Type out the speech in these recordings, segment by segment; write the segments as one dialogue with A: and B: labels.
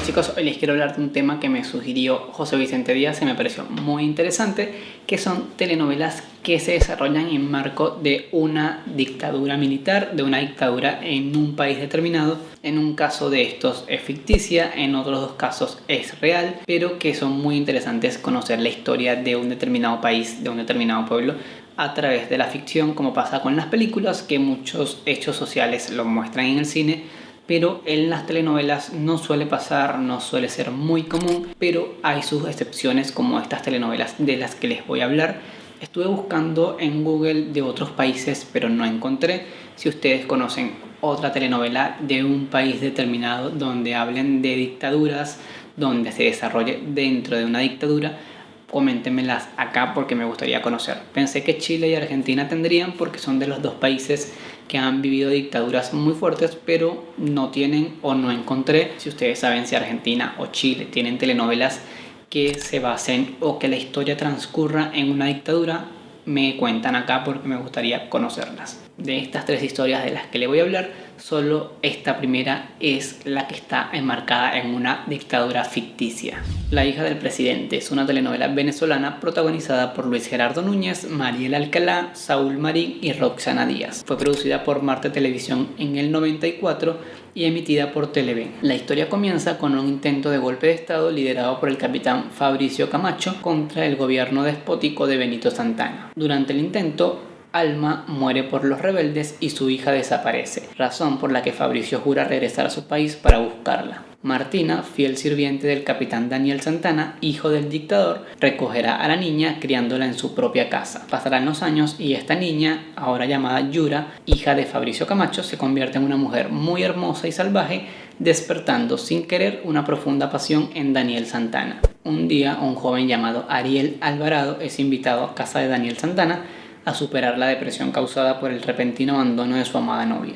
A: chicos, hoy les quiero hablar de un tema que me sugirió José Vicente Díaz y me pareció muy interesante, que son telenovelas que se desarrollan en marco de una dictadura militar, de una dictadura en un país determinado. En un caso de estos es ficticia, en otros dos casos es real, pero que son muy interesantes conocer la historia de un determinado país, de un determinado pueblo, a través de la ficción, como pasa con las películas, que muchos hechos sociales lo muestran en el cine, pero en las telenovelas no suele pasar, no suele ser muy común, pero hay sus excepciones como estas telenovelas de las que les voy a hablar. Estuve buscando en Google de otros países, pero no encontré. Si ustedes conocen otra telenovela de un país determinado donde hablen de dictaduras, donde se desarrolle dentro de una dictadura, coméntenmelas acá porque me gustaría conocer. Pensé que Chile y Argentina tendrían porque son de los dos países que han vivido dictaduras muy fuertes, pero no tienen o no encontré. Si ustedes saben si Argentina o Chile tienen telenovelas que se basen o que la historia transcurra en una dictadura, me cuentan acá porque me gustaría conocerlas. De estas tres historias de las que le voy a hablar, solo esta primera es la que está enmarcada en una dictadura ficticia. La hija del presidente es una telenovela venezolana protagonizada por Luis Gerardo Núñez, Mariela Alcalá, Saúl Marín y Roxana Díaz. Fue producida por Marte Televisión en el 94 y emitida por Televen. La historia comienza con un intento de golpe de estado liderado por el capitán Fabricio Camacho contra el gobierno despótico de Benito Santana. Durante el intento, Alma muere por los rebeldes y su hija desaparece, razón por la que Fabricio jura regresar a su país para buscarla. Martina, fiel sirviente del capitán Daniel Santana, hijo del dictador, recogerá a la niña criándola en su propia casa. Pasarán los años y esta niña, ahora llamada Yura, hija de Fabricio Camacho, se convierte en una mujer muy hermosa y salvaje, despertando sin querer una profunda pasión en Daniel Santana. Un día, un joven llamado Ariel Alvarado es invitado a casa de Daniel Santana a superar la depresión causada por el repentino abandono de su amada novia.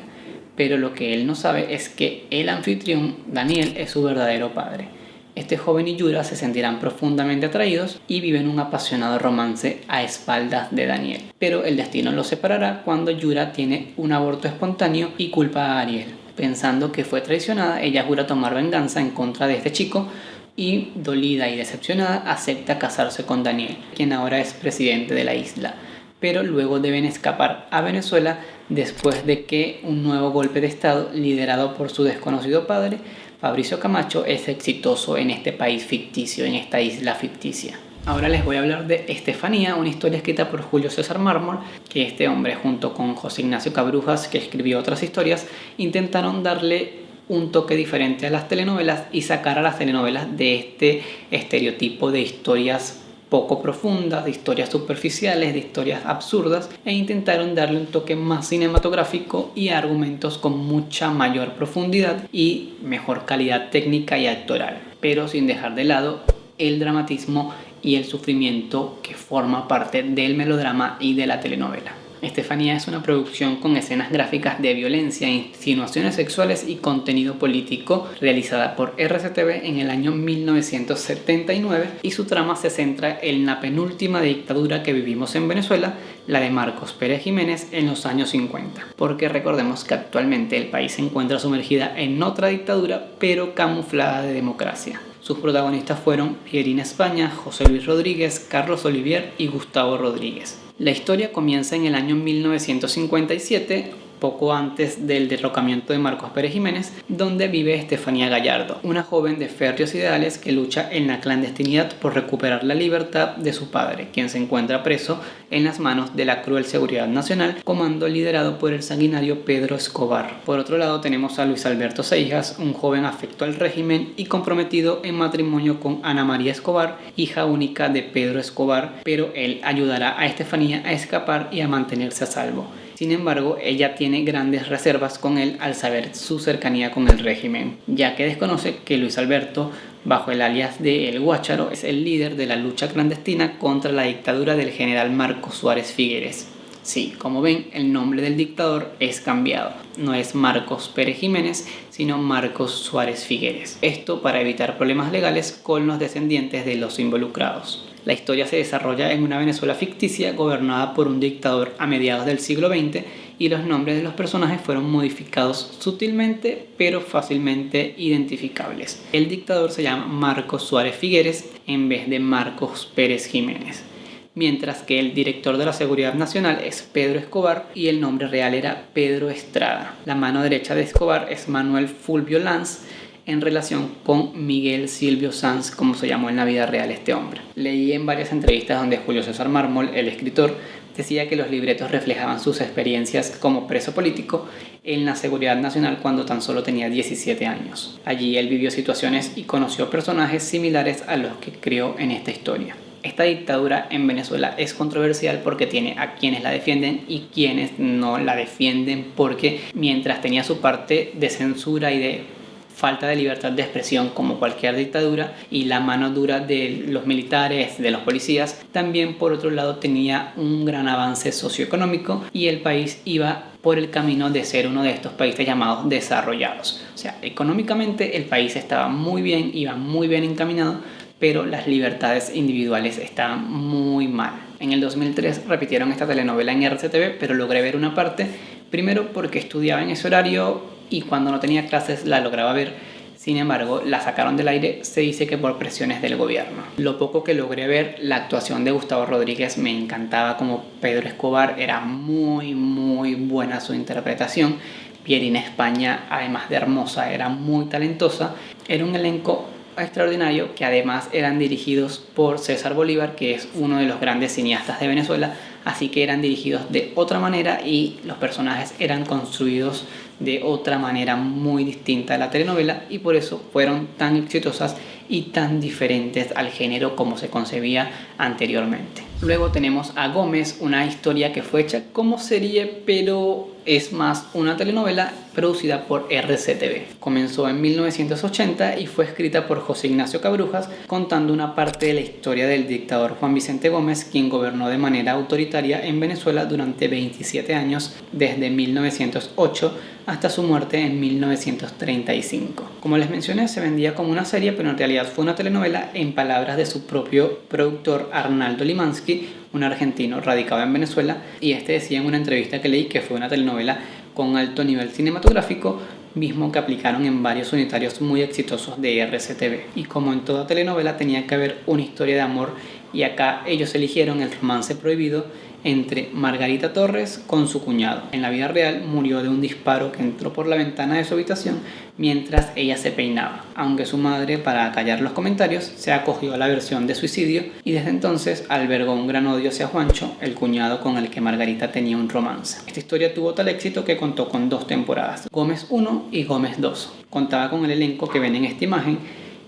A: Pero lo que él no sabe es que el anfitrión, Daniel, es su verdadero padre. Este joven y Yura se sentirán profundamente atraídos y viven un apasionado romance a espaldas de Daniel. Pero el destino los separará cuando Yura tiene un aborto espontáneo y culpa a Ariel. Pensando que fue traicionada, ella jura tomar venganza en contra de este chico y, dolida y decepcionada, acepta casarse con Daniel, quien ahora es presidente de la isla. Pero luego deben escapar a Venezuela después de que un nuevo golpe de estado liderado por su desconocido padre, Fabricio Camacho, es exitoso en este país ficticio, en esta isla ficticia. Ahora les voy a hablar de Estefanía, una historia escrita por Julio César Mármol, que este hombre junto con José Ignacio Cabrujas, que escribió otras historias, intentaron darle un toque diferente a las telenovelas y sacar a las telenovelas de este estereotipo de historias poco profundas, de historias superficiales, de historias absurdas, e intentaron darle un toque más cinematográfico y argumentos con mucha mayor profundidad y mejor calidad técnica y actoral, pero sin dejar de lado el dramatismo y el sufrimiento que forma parte del melodrama y de la telenovela. Estefanía es una producción con escenas gráficas de violencia, insinuaciones sexuales y contenido político realizada por RCTV en el año 1979 y su trama se centra en la penúltima dictadura que vivimos en Venezuela, la de Marcos Pérez Jiménez en los años 50. Porque recordemos que actualmente el país se encuentra sumergida en otra dictadura pero camuflada de democracia. Sus protagonistas fueron Pierina España, José Luis Rodríguez, Carlos Olivier y Gustavo Rodríguez. La historia comienza en el año 1957, poco antes del derrocamiento de Marcos Pérez Jiménez, donde vive Estefanía Gallardo, una joven de férreos ideales que lucha en la clandestinidad por recuperar la libertad de su padre, quien se encuentra preso en las manos de la cruel Seguridad Nacional, comando liderado por el sanguinario Pedro Escobar. Por otro lado tenemos a Luis Alberto Seijas, un joven afecto al régimen y comprometido en matrimonio con Ana María Escobar, hija única de Pedro Escobar, pero él ayudará a Estefanía a escapar y a mantenerse a salvo. Sin embargo, ella tiene grandes reservas con él al saber su cercanía con el régimen, ya que desconoce que Luis Alberto, bajo el alias de El Guácharo, es el líder de la lucha clandestina contra la dictadura del general Marcos Suárez Figueres. Sí, como ven, el nombre del dictador es cambiado. No es Marcos Pérez Jiménez, sino Marcos Suárez Figueres. Esto para evitar problemas legales con los descendientes de los involucrados. La historia se desarrolla en una Venezuela ficticia gobernada por un dictador a mediados del siglo XX y los nombres de los personajes fueron modificados sutilmente pero fácilmente identificables. El dictador se llama Marcos Suárez Figueres en vez de Marcos Pérez Jiménez, mientras que el director de la Seguridad Nacional es Pedro Escobar y el nombre real era Pedro Estrada. La mano derecha de Escobar es Manuel Fulvio Lanz, en relación con Miguel Silvio Sanz, como se llamó en la vida real este hombre. Leí en varias entrevistas donde Julio César Mármol, el escritor, decía que los libretos reflejaban sus experiencias como preso político en la Seguridad Nacional cuando tan solo tenía 17 años. Allí él vivió situaciones y conoció personajes similares a los que creó en esta historia. Esta dictadura en Venezuela es controversial porque tiene a quienes la defienden y quienes no la defienden, porque mientras tenía su parte de censura y de falta de libertad de expresión como cualquier dictadura y la mano dura de los militares, de los policías, también por otro lado tenía un gran avance socioeconómico y el país iba por el camino de ser uno de estos países llamados desarrollados. O sea, económicamente el país estaba muy bien, iba muy bien encaminado, pero las libertades individuales estaban muy mal. En el 2003 repitieron esta telenovela en RCTV, pero logré ver una parte, primero porque estudiaba en ese horario y cuando no tenía clases la lograba ver. Sin embargo, la sacaron del aire, se dice que por presiones del gobierno. Lo poco que logré ver, la actuación de Gustavo Rodríguez me encantaba como Pedro Escobar, era muy buena su interpretación. Pierina España, además de hermosa, era muy talentosa. Era un elenco extraordinario que además eran dirigidos por César Bolívar, que es uno de los grandes cineastas de Venezuela, así que eran dirigidos de otra manera y los personajes eran construidos de otra manera muy distinta a la telenovela y por eso fueron tan exitosas y tan diferentes al género como se concebía anteriormente. Luego tenemos a Gómez, una historia que fue hecha como serie, pero es más una telenovela producida por RCTV. Comenzó en 1980 y fue escrita por José Ignacio Cabrujas, contando una parte de la historia del dictador Juan Vicente Gómez, quien gobernó de manera autoritaria en Venezuela durante 27 años, desde 1908 hasta su muerte en 1935. Como les mencioné, se vendía como una serie, pero en realidad fue una telenovela en palabras de su propio productor Arnaldo Limansky, un argentino radicado en Venezuela, y este decía en una entrevista que leí que fue una telenovela con alto nivel cinematográfico, mismo que aplicaron en varios unitarios muy exitosos de RCTV. Y como en toda telenovela tenía que haber una historia de amor, y acá ellos eligieron el romance prohibido entre Margarita Torres con su cuñado. En la vida real murió de un disparo que entró por la ventana de su habitación mientras ella se peinaba, aunque su madre, para callar los comentarios, se acogió a la versión de suicidio y desde entonces albergó un gran odio hacia Juancho, el cuñado con el que Margarita tenía un romance. Esta historia tuvo tal éxito que contó con 2 temporadas, Gómez 1 y Gómez 2. Contaba con el elenco que ven en esta imagen,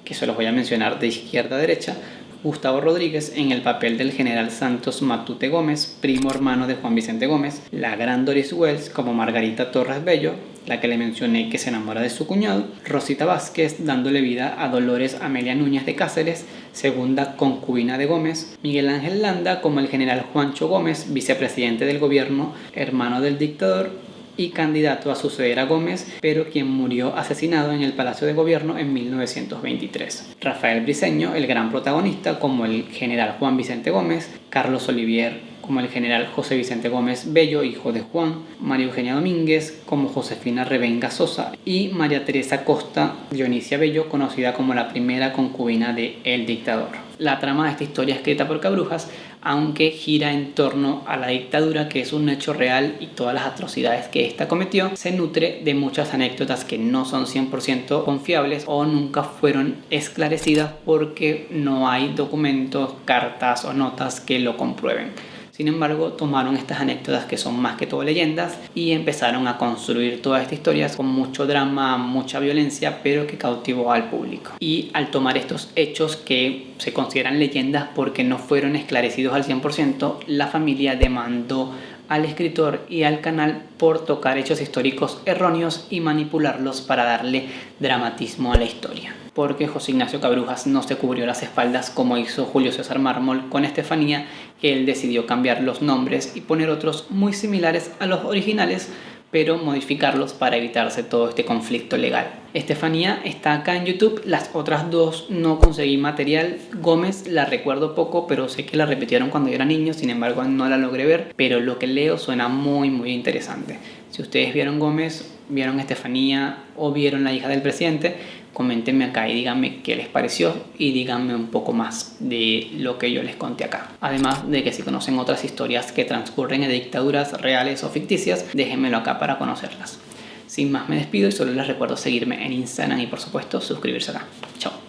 A: que se los voy a mencionar de izquierda a derecha: Gustavo Rodríguez en el papel del general Santos Matute Gómez, primo hermano de Juan Vicente Gómez, la gran Doris Wells como Margarita Torres Bello, la que le mencioné que se enamora de su cuñado, Rosita Vázquez dándole vida a Dolores Amelia Núñez de Cáceres, segunda concubina de Gómez, Miguel Ángel Landa como el general Juancho Gómez, vicepresidente del gobierno, hermano del dictador y candidato a suceder a Gómez, pero quien murió asesinado en el Palacio de Gobierno en 1923. Rafael Briceño, el gran protagonista, como el general Juan Vicente Gómez, Carlos Olivier como el general José Vicente Gómez Bello, hijo de Juan, María Eugenia Domínguez como Josefina Revenga Sosa y María Teresa Costa Dionisia Bello, conocida como la primera concubina de El Dictador. La trama de esta historia escrita por Cabrujas, aunque gira en torno a la dictadura, que es un hecho real, y todas las atrocidades que ésta cometió, se nutre de muchas anécdotas que no son 100% confiables o nunca fueron esclarecidas porque no hay documentos, cartas o notas que lo comprueben. Sin embargo, tomaron estas anécdotas que son más que todo leyendas y empezaron a construir todas estas historias con mucho drama, mucha violencia, pero que cautivó al público. Y al tomar estos hechos que se consideran leyendas porque no fueron esclarecidos al 100%, la familia demandó al escritor y al canal por tocar hechos históricos erróneos y manipularlos para darle dramatismo a la historia. Porque José Ignacio Cabrujas no se cubrió las espaldas como hizo Julio César Mármol con Estefanía, que él decidió cambiar los nombres y poner otros muy similares a los originales pero modificarlos para evitarse todo este conflicto legal. Estefanía está acá en YouTube, las otras dos no conseguí material. Gómez la recuerdo poco, pero sé que la repitieron cuando yo era niño, sin embargo no la logré ver, pero lo que leo suena muy interesante. Si ustedes vieron Gómez, vieron Estefanía o vieron La hija del presidente, coméntenme acá y díganme qué les pareció y díganme un poco más de lo que yo les conté acá. Además de que si conocen otras historias que transcurren en dictaduras reales o ficticias, déjenmelo acá para conocerlas. Sin más me despido y solo les recuerdo seguirme en Instagram y por supuesto suscribirse acá. Chao.